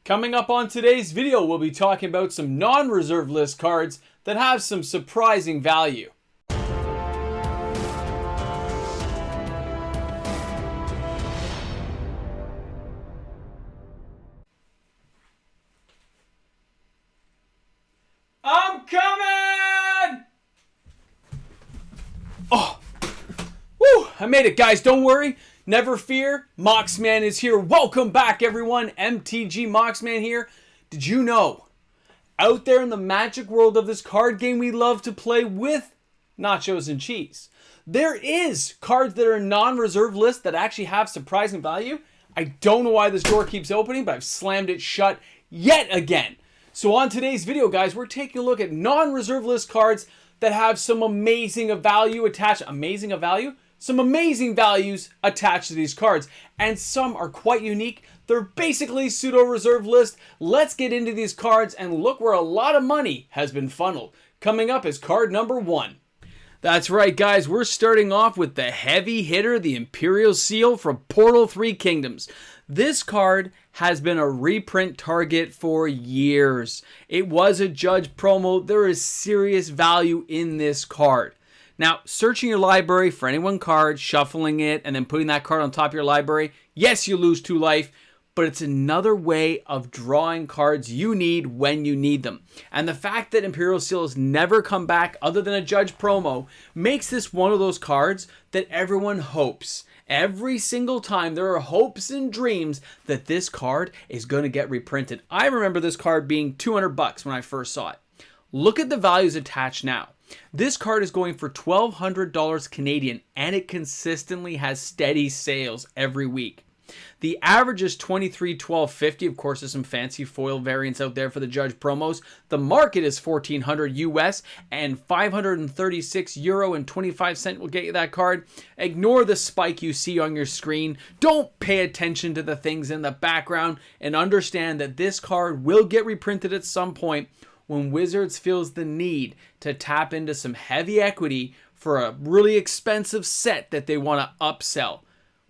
Coming up on today's video, we'll be talking about some non-reserve list cards that have some surprising value. I'm coming! Oh, woo, I made it, guys. Don't worry. Never fear. Moxman is here. Welcome back, everyone. MTG Moxman here. Did you know, out there in the magic world of this card game we love to play with nachos and cheese, there is cards that are non-reserve list that actually have surprising value. I don't know why this door keeps opening, but I've slammed it shut yet again. So on today's video, guys, we're taking a look at non-reserve list cards that have some amazing value attached. Some amazing values attached to these cards, and some are quite unique. They're basically pseudo-reserve list. Let's get into these cards and look where a lot of money has been funneled. Coming up is card number 1. That's right, guys. We're starting off with the heavy hitter, the Imperial Seal from Portal 3 Kingdoms. This card has been a reprint target for years. It was a judge promo. There is serious value in this card. Now, searching your library for any one card, shuffling it, and then putting that card on top of your library, yes, you lose 2 life, but it's another way of drawing cards you need when you need them. And the fact that Imperial Seal has never come back other than a judge promo makes this one of those cards that everyone hopes. Every single time there are hopes and dreams that this card is going to get reprinted. I remember this card being $200 when I first saw it. Look at the values attached now. This card is going for $1,200 Canadian, and it consistently has steady sales every week. The average is $23.12.50. Of course, there's some fancy foil variants out there for the judge promos. The market is $1,400 US, and €536 and 25 cents will get you that card. Ignore the spike you see on your screen. Don't pay attention to the things in the background, and understand that this card will get reprinted at some point when Wizards feels the need to tap into some heavy equity for a really expensive set that they want to upsell.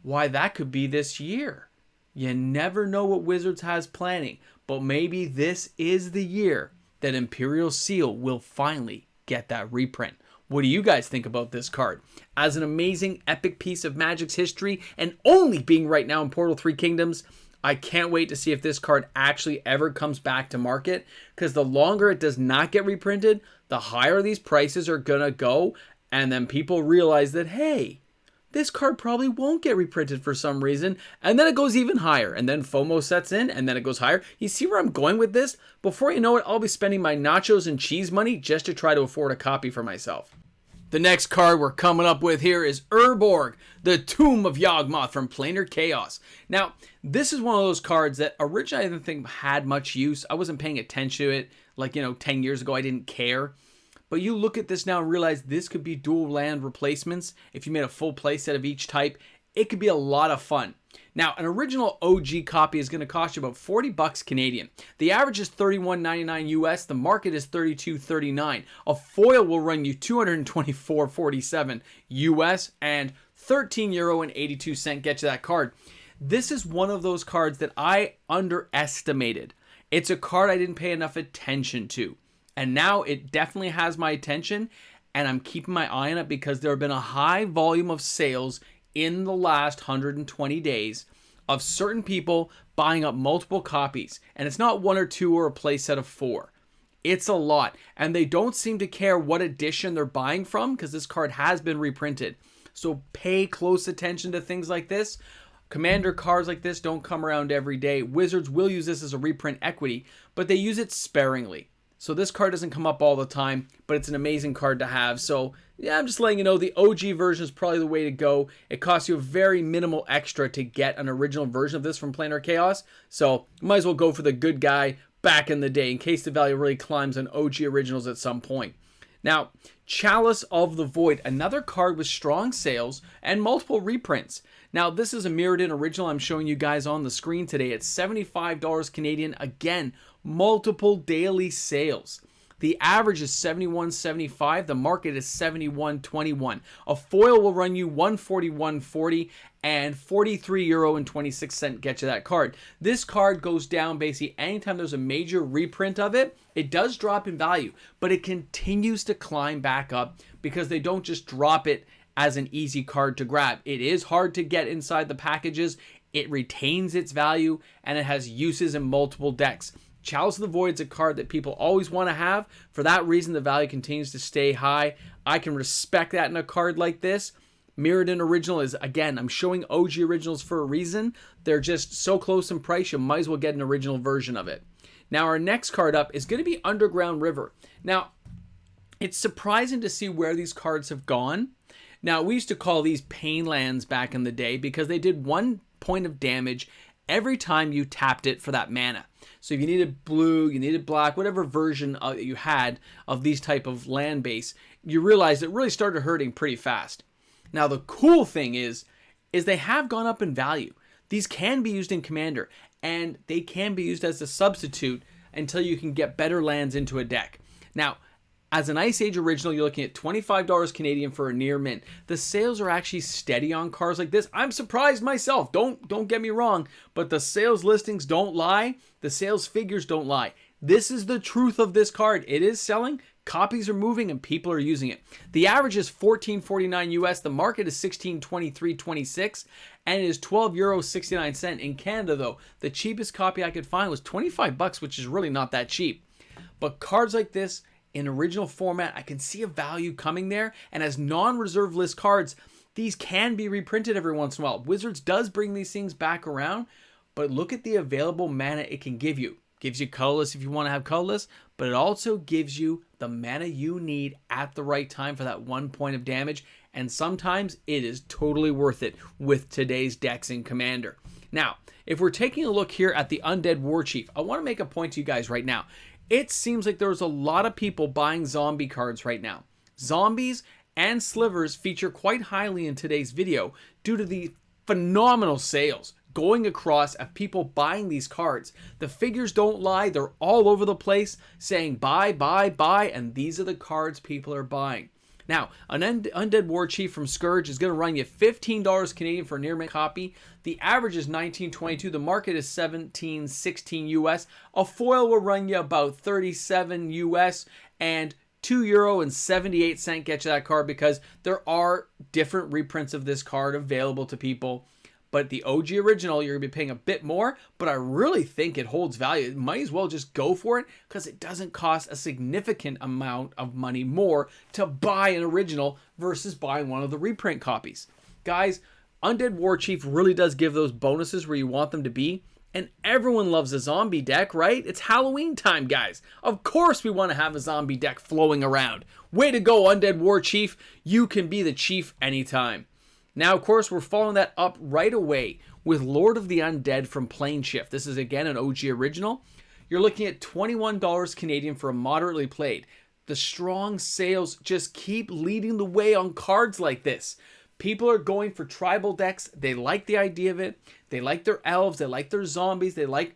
Why, that could be this year. You never know what Wizards has planning, but maybe this is the year that Imperial Seal will finally get that reprint. What do you guys think about this card? As an amazing epic piece of Magic's history, and only being right now in Portal 3 Kingdoms, I can't wait to see if this card actually ever comes back to market, because the longer it does not get reprinted, the higher these prices are going to go, and then people realize that, hey, this card probably won't get reprinted for some reason, and then it goes even higher, and then FOMO sets in, and then it goes higher. You see where I'm going with this? Before you know it, I'll be spending my nachos and cheese money just to try to afford a copy for myself. The next card we're coming up with here is Urborg, the Tomb of Yawgroth from Planar Chaos. Now, this is one of those cards that originally I didn't think had much use. I wasn't paying attention to it. 10 years ago, I didn't care. But you look at this now and realize this could be dual land replacements. If you made a full play set of each type, it could be a lot of fun. Now, an original OG copy is going to cost you about $40 Canadian. The average is $31.99 US. The market is $32.39. A foil will run you $224.47 US, and €13 and 82 cents get you that card. This is one of those cards that I underestimated. It's a card I didn't pay enough attention to. And now it definitely has my attention, and I'm keeping my eye on it because there have been a high volume of sales in the last 120 days of certain people buying up multiple copies. And it's not 1 or 2 or a play set of 4. It's a lot. And they don't seem to care what edition they're buying from, because this card has been reprinted. So pay close attention to things like this. Commander cards like this don't come around every day. Wizards will use this as a reprint equity, but they use it sparingly. So this card doesn't come up all the time, but it's an amazing card to have. So yeah, I'm just letting you know the OG version is probably the way to go. It costs you a very minimal extra to get an original version of this from Planar Chaos. So you might as well go for the good guy back in the day in case the value really climbs on OG originals at some point. Now, Chalice of the Void, another card with strong sales and multiple reprints. Now, this is a mirrored in original I'm showing you guys on the screen today. It's $75 Canadian. Again, multiple daily sales. The average is $71.75. The market is $71.21. A foil will run you $141.40, and €43.26 get you that card. This card goes down basically anytime there's a major reprint of it. It does drop in value, but it continues to climb back up because they don't just drop it as an easy card to grab. It is hard to get inside the packages. It retains its value, and it has uses in multiple decks. Chalice of the Void is a card that people always want to have. For that reason, the value continues to stay high. I can respect that in a card like this. Mirrodin Original is, again, I'm showing OG Originals for a reason. They're just so close in price, you might as well get an original version of it. Now, our next card up is going to be Underground River. Now, it's surprising to see where these cards have gone. Now, we used to call these pain lands back in the day because they did 1 point of damage every time you tapped it for that mana. So if you needed blue, you needed black, whatever version you had of these type of land base, you realized it really started hurting pretty fast. Now, the cool thing is they have gone up in value. These can be used in Commander, and they can be used as a substitute until you can get better lands into a deck. Now, as an Ice Age original, you're looking at $25 Canadian for a near mint. The sales are actually steady on cards like this. I'm surprised myself. Don't get me wrong, but the sales listings don't lie. The sales figures don't lie. This is the truth of this card. It is selling. Copies are moving and people are using it. The average is $14.49 US. The market is $16.23.26 and it is €12.69 in Canada though. The cheapest copy I could find was $25, which is really not that cheap. But cards like this in original format, I can see a value coming there, and as non-reserve list cards, these can be reprinted every once in a while. Wizards does bring these things back around, but look at the available mana it can give you. Gives you colorless if you want to have colorless, but it also gives you the mana you need at the right time for that 1 point of damage, and sometimes it is totally worth it with today's decks in Commander. Now, if we're taking a look here at the Undead Warchief, I want to make a point to you guys right now. It seems like there's a lot of people buying zombie cards right now. Zombies and slivers feature quite highly in today's video due to the phenomenal sales going across of people buying these cards. The figures don't lie. They're all over the place saying buy, buy, buy, and these are the cards people are buying. Now, an Undead Warchief from Scourge is going to run you $15 Canadian for a near mint copy. The average is $19.22. The market is $17.16 US. A foil will run you about $37 US and €2.78 get you that card because there are different reprints of this card available to people. But the OG original, you're going to be paying a bit more, but I really think it holds value. You might as well just go for it because it doesn't cost a significant amount of money more to buy an original versus buying one of the reprint copies. Guys, Undead Warchief really does give those bonuses where you want them to be. And everyone loves a zombie deck, right? It's Halloween time, guys. Of course we want to have a zombie deck flowing around. Way to go, Undead Warchief. You can be the chief anytime. Now, of course, we're following that up right away with Lord of the Undead from Planeshift. This is, again, an OG original. You're looking at $21 Canadian for a moderately played. The strong sales just keep leading the way on cards like this. People are going for tribal decks. They like the idea of it. They like their elves. They like their zombies. They like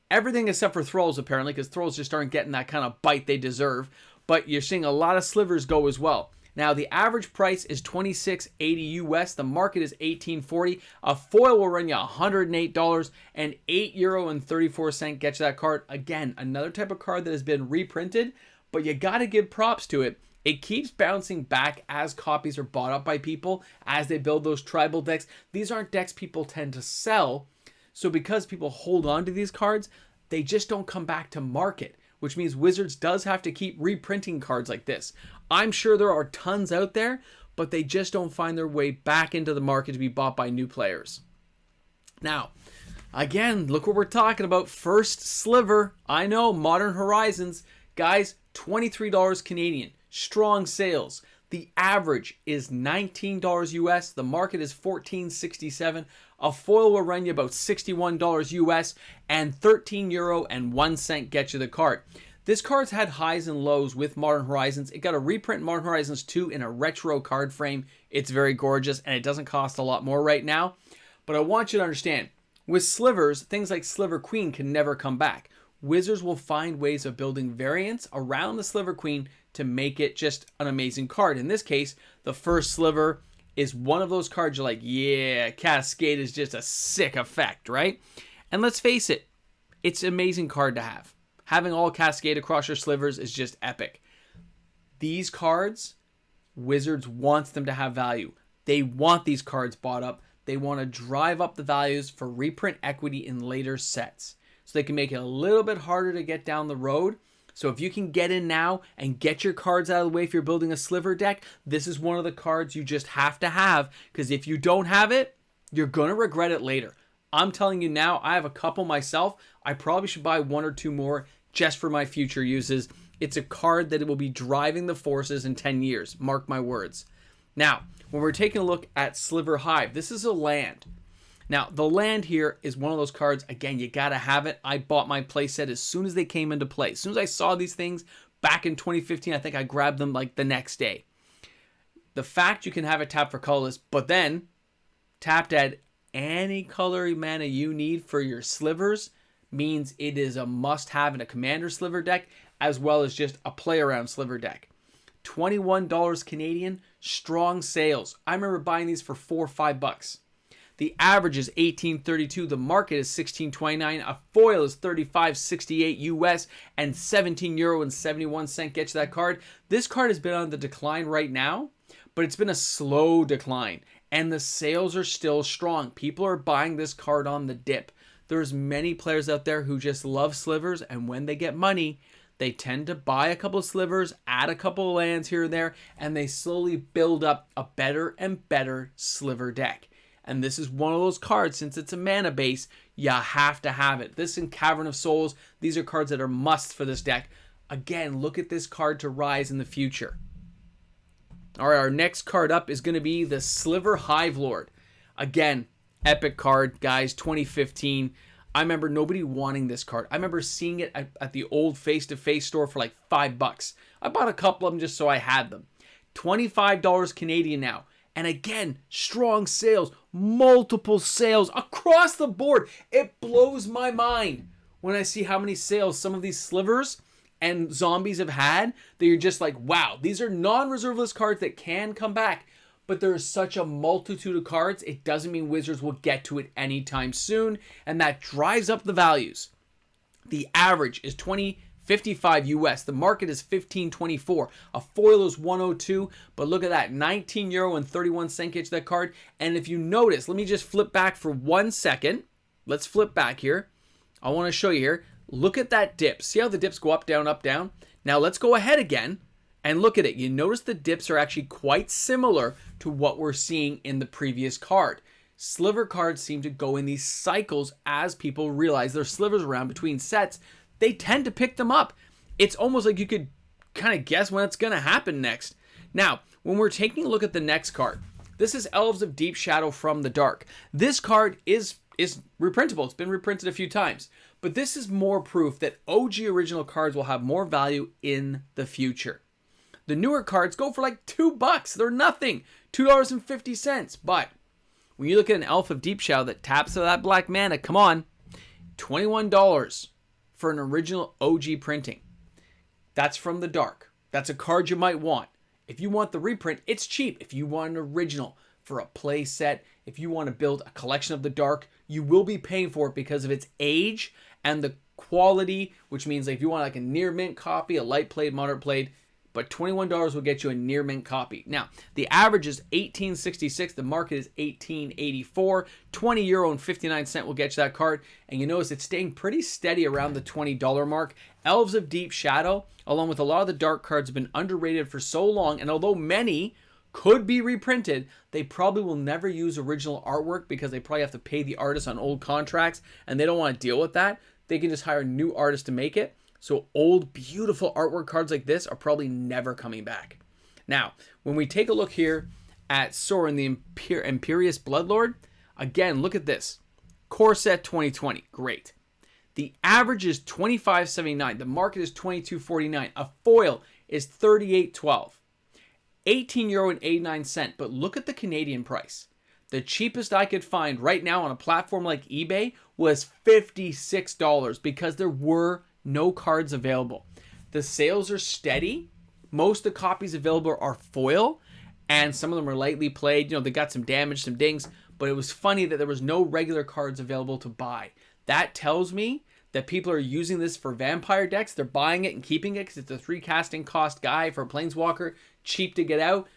everything except for thralls, apparently, because thralls just aren't getting that kind of bite they deserve. But you're seeing a lot of slivers go as well. Now, the average price is $26.80 US. The market is $18.40. A foil will run you $108 and €8.34 get you that card. Again, another type of card that has been reprinted, but you got to give props to it. It keeps bouncing back as copies are bought up by people, as they build those tribal decks. These aren't decks people tend to sell. So because people hold on to these cards, they just don't come back to market, which means Wizards does have to keep reprinting cards like this. I'm sure there are tons out there, but they just don't find their way back into the market to be bought by new players. Now, again, look what we're talking about. First Sliver. I know, Modern Horizons. Guys, $23 Canadian. Strong sales. The average is $19 US. The market is $14.67. A foil will run you about $61 US and €13.01 get you the card. This card's had highs and lows with Modern Horizons. It got a reprint in Modern Horizons 2 in a retro card frame. It's very gorgeous and it doesn't cost a lot more right now. But I want you to understand, with slivers, things like Sliver Queen can never come back. Wizards will find ways of building variants around the Sliver Queen to make it just an amazing card. In this case, the First Sliver is one of those cards you're like, yeah, Cascade is just a sick effect, right? And let's face it, it's an amazing card to have. Having all Cascade across your slivers is just epic. These cards, Wizards wants them to have value. They want these cards bought up. They want to drive up the values for reprint equity in later sets. So they can make it a little bit harder to get down the road. So if you can get in now and get your cards out of the way if you're building a sliver deck, this is one of the cards you just have to have. Because if you don't have it, you're going to regret it later. I'm telling you now, I have a couple myself. I probably should buy one or two more just for my future uses. It's a card that will be driving the forces in 10 years. Mark my words. Now, when we're taking a look at Sliver Hive, this is a land. Now, the land here is one of those cards, again, you got to have it. I bought my playset as soon as they came into play. As soon as I saw these things back in 2015, I think I grabbed them like the next day. The fact you can have it tapped for colorless, but then tapped at any color mana you need for your slivers means it is a must-have in a commander sliver deck as well as just a play-around sliver deck. $21 Canadian, strong sales. I remember buying these for $4 or $5. The average is $18.32. The market is $16.29. A foil is $35.68 US and €17.71 gets you that card. This card has been on the decline right now, but it's been a slow decline, and the sales are still strong. People are buying this card on the dip. There's many players out there who just love slivers, and when they get money, they tend to buy a couple of slivers, add a couple of lands here and there, and they slowly build up a better and better sliver deck. And this is one of those cards, since it's a mana base, you have to have it. This and Cavern of Souls, these are cards that are musts for this deck. Again, look at this card to rise in the future. All right, our next card up is going to be the Sliver Hivelord. Again, epic card, guys, 2015. I remember nobody wanting this card. I remember seeing it at the old face-to-face store for like $5. I bought a couple of them just so I had them. $25 Canadian now. And again, strong sales, multiple sales across the board. It blows my mind when I see how many sales some of these slivers and zombies have had that you're just like, wow, these are non-reserve list cards that can come back. But there's such a multitude of cards, it doesn't mean Wizards will get to it anytime soon, and that drives up the values. The average is $20.55 US. The market is $15.24. A foil is $102, but look at that, €19.31 gets that card. And if you notice, let me just flip back for 1 second. Let's flip back here. I want to show you here. Look at that dip. See how the dips go up, down, up, down? Now let's go ahead again. And look at it. You notice the dips are actually quite similar to what we're seeing in the previous card. Sliver cards seem to go in these cycles as people realize there's slivers around between sets. They tend to pick them up. It's almost like you could kind of guess when it's going to happen next. Now, when we're taking a look at the next card, this is Elves of Deep Shadow from the Dark. This card is reprintable. It's been reprinted a few times. But this is more proof that OG original cards will have more value in the future. The newer cards go for like $2. They're nothing. $2.50. But when you look at an Elf of Deep Shadow that taps to that black mana, come on, $21 for an original OG printing. That's from the Dark. That's a card you might want. If you want the reprint, it's cheap. If you want an original for a play set, if you want to build a collection of the Dark, you will be paying for it because of its age and the quality, which means like if you want like a near mint copy, a light played, moderate played, but $21 will get you a near mint copy. Now, the average is $18.66. The market is $18.84. €20.59 will get you that card. And you notice it's staying pretty steady around the $20 mark. Elves of Deep Shadow, along with a lot of the dark cards, have been underrated for so long. And although many could be reprinted, they probably will never use original artwork because they probably have to pay the artist on old contracts. And they don't want to deal with that. They can just hire new artists to make it. So old, beautiful artwork cards like this are probably never coming back. Now, when we take a look here at Sorin, the Imperious Bloodlord, again, look at this. Core set 2020, great. The average is $25.79. The market is $22.49. A foil is $38.12. €18.89. But look at the Canadian price. The cheapest I could find right now on a platform like eBay was $56 because there were no cards available. The sales are steady. Most of the copies available are foil. and some of them are lightly played. You know, they got some damage, some dings, but it was funny that there was no regular cards available to buy. That tells me that people are using this for vampire decks. They're buying it and keeping it because it's a 3 casting cost guy for a Planeswalker, cheap to get out,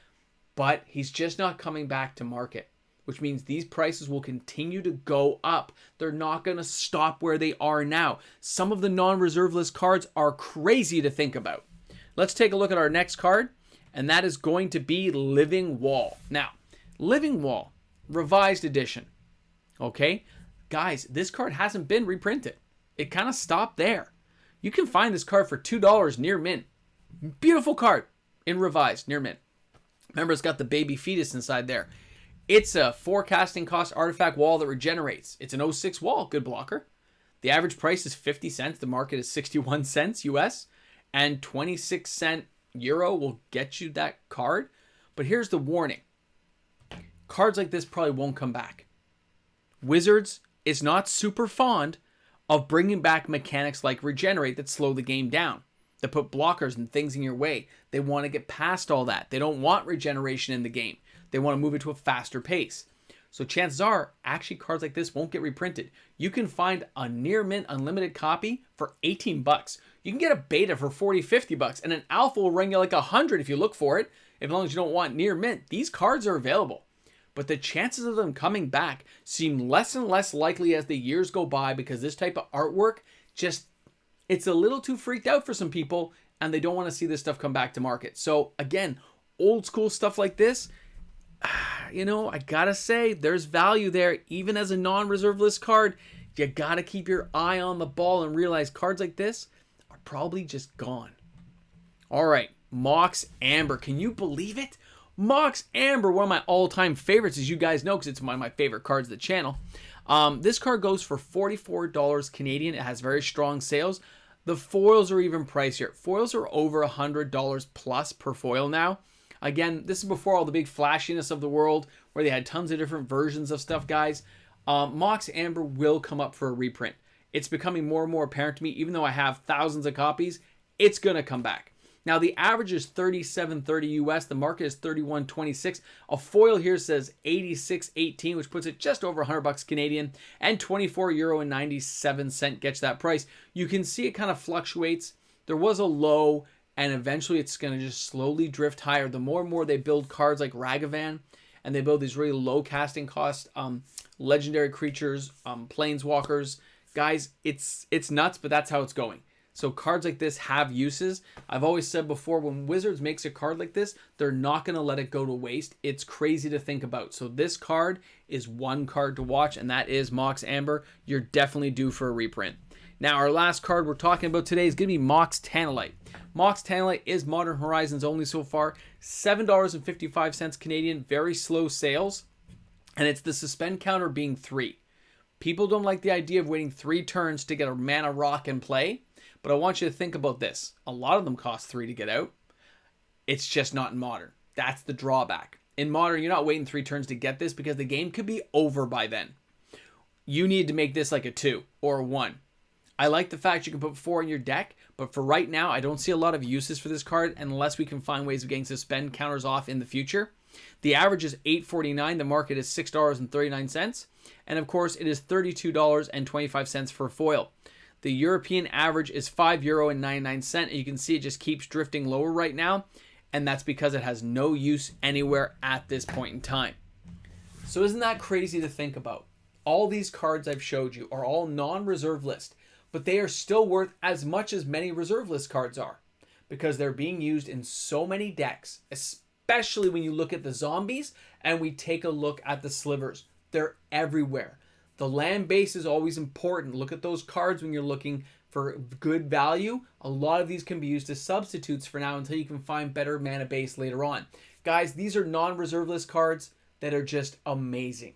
but he's just not coming back to market, which means these prices will continue to go up. They're not going to stop where they are now. Some of the non-reserve list cards are crazy to think about. Let's take a look at our next card, and that is going to be Living Wall. Now, Living Wall, revised edition. Okay? Guys, this card hasn't been reprinted. It kind of stopped there. You can find this card for $2 near mint. Beautiful card in revised near mint. Remember, it's got the baby fetus inside there. It's a 4 casting cost artifact wall that regenerates. It's an 06 wall, good blocker. The average price is 50 cents. The market is 61 cents US. And 26 cent euro will get you that card. But here's the warning. Cards like this probably won't come back. Wizards is not super fond of bringing back mechanics like regenerate that slow the game down, that put blockers and things in your way. They want to get past all that. They don't want regeneration in the game. They want to move it to a faster pace. So chances are, actually cards like this won't get reprinted. You can find a near mint unlimited copy for 18 bucks. You can get a beta for 40, 50 bucks, and an alpha will ring you like 100 if you look for it. As long as you don't want near mint, these cards are available. But the chances of them coming back seem less and less likely as the years go by because this type of artwork just, it's a little too freaked out for some people and they don't want to see this stuff come back to market. So again, old school stuff like this, you know, I gotta say there's value there. Even as a non-reserve list card, you gotta keep your eye on the ball and realize cards like this are probably just gone. All right, Mox Amber. Can you believe it? Mox Amber, one of my all-time favorites, as you guys know, because it's one of my favorite cards of the channel. This card goes for $44 Canadian. It has very strong sales. The foils are even pricier. Foils are over $100 plus per foil now. Again, this is before all the big flashiness of the world, where they had tons of different versions of stuff, guys. Mox Amber will come up for a reprint. It's becoming more and more apparent to me, even though I have thousands of copies, it's going to come back. Now, the average is $37.30 US. The market is $31.26. A foil here says $86.18, which puts it just over 100 bucks Canadian, and €24.97 gets that price. You can see it kind of fluctuates. There was a low, and eventually it's going to just slowly drift higher. The more and more they build cards like Ragavan, and they build these really low casting cost legendary creatures, planeswalkers. Guys, it's nuts, but that's how it's going. So cards like this have uses. I've always said before, when Wizards makes a card like this, they're not going to let it go to waste. It's crazy to think about. So this card is one card to watch, and that is Mox Amber. You're definitely due for a reprint. Now, our last card we're talking about today is going to be Mox Tantalite. Mox Tantalite is Modern Horizons only so far. $7.55 Canadian, very slow sales. And it's the suspend counter being 3. People don't like the idea of waiting 3 turns to get a mana rock in play. But I want you to think about this. A lot of them cost 3 to get out. It's just not in Modern. That's the drawback. In Modern, you're not waiting 3 turns to get this because the game could be over by then. You need to make this like a 2 or a 1. I like the fact you can put 4 in your deck, but for right now, I don't see a lot of uses for this card unless we can find ways of getting suspend counters off in the future. The average is $8.49. The market is $6.39. And of course, it is $32.25 for foil. The European average is €5.99, and you can see it just keeps drifting lower right now, and that's because it has no use anywhere at this point in time. So isn't that crazy to think about? All these cards I've showed you are all non-reserve list, but they are still worth as much as many reserve list cards are because they're being used in so many decks, especially when you look at the zombies and we take a look at the slivers. They're everywhere. The land base is always important. Look at those cards when you're looking for good value. A lot of these can be used as substitutes for now until you can find better mana base later on. Guys, these are non-reserve list cards that are just amazing.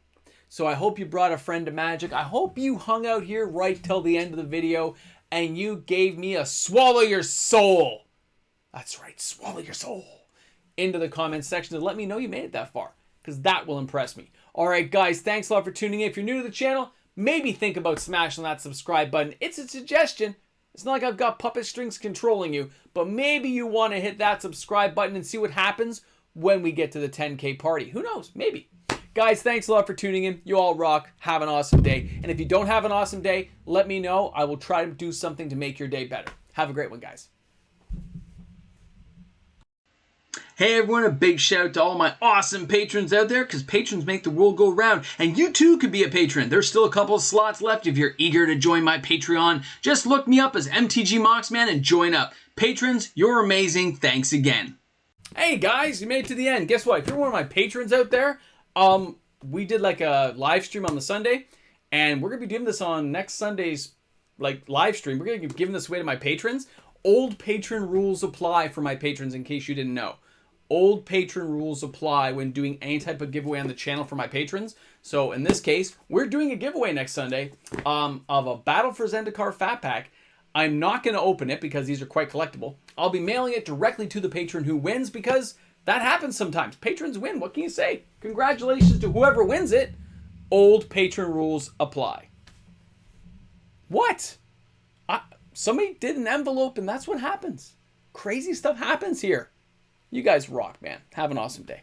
So I hope you brought a friend to Magic. I hope you hung out here right till the end of the video and you gave me a swallow your soul. That's right, swallow your soul into the comments section to let me know you made it that far, because that will impress me. Alright guys, thanks a lot for tuning in. If you're new to the channel, maybe think about smashing that subscribe button. It's a suggestion. It's not like I've got puppet strings controlling you, but maybe you want to hit that subscribe button and see what happens when we get to the 10K party. Who knows? Maybe. Guys, thanks a lot for tuning in. You all rock. Have an awesome day. And if you don't have an awesome day, let me know. I will try to do something to make your day better. Have a great one, guys. Hey everyone, a big shout out to all my awesome patrons out there, because patrons make the world go round, and you too could be a patron. There's still a couple of slots left if you're eager to join my Patreon. Just look me up as MTG Moxman and join up. Patrons, you're amazing. Thanks again. Hey guys, you made it to the end. Guess what? If you're one of my patrons out there, we did like a live stream on the Sunday, and we're gonna be doing this on next Sunday's live stream. We're gonna be giving this away to my patrons. Old patron rules apply for my patrons, in case you didn't know. Old patron rules apply when doing any type of giveaway on the channel for my patrons. So in this case, we're doing a giveaway next Sunday of a Battle for Zendikar Fat Pack. I'm not going to open it because these are quite collectible. I'll be mailing it directly to the patron who wins, because that happens sometimes. Patrons win. What can you say? Congratulations to whoever wins it. Old patron rules apply. What? Somebody did an envelope and that's what happens. Crazy stuff happens here. You guys rock, man. Have an awesome day.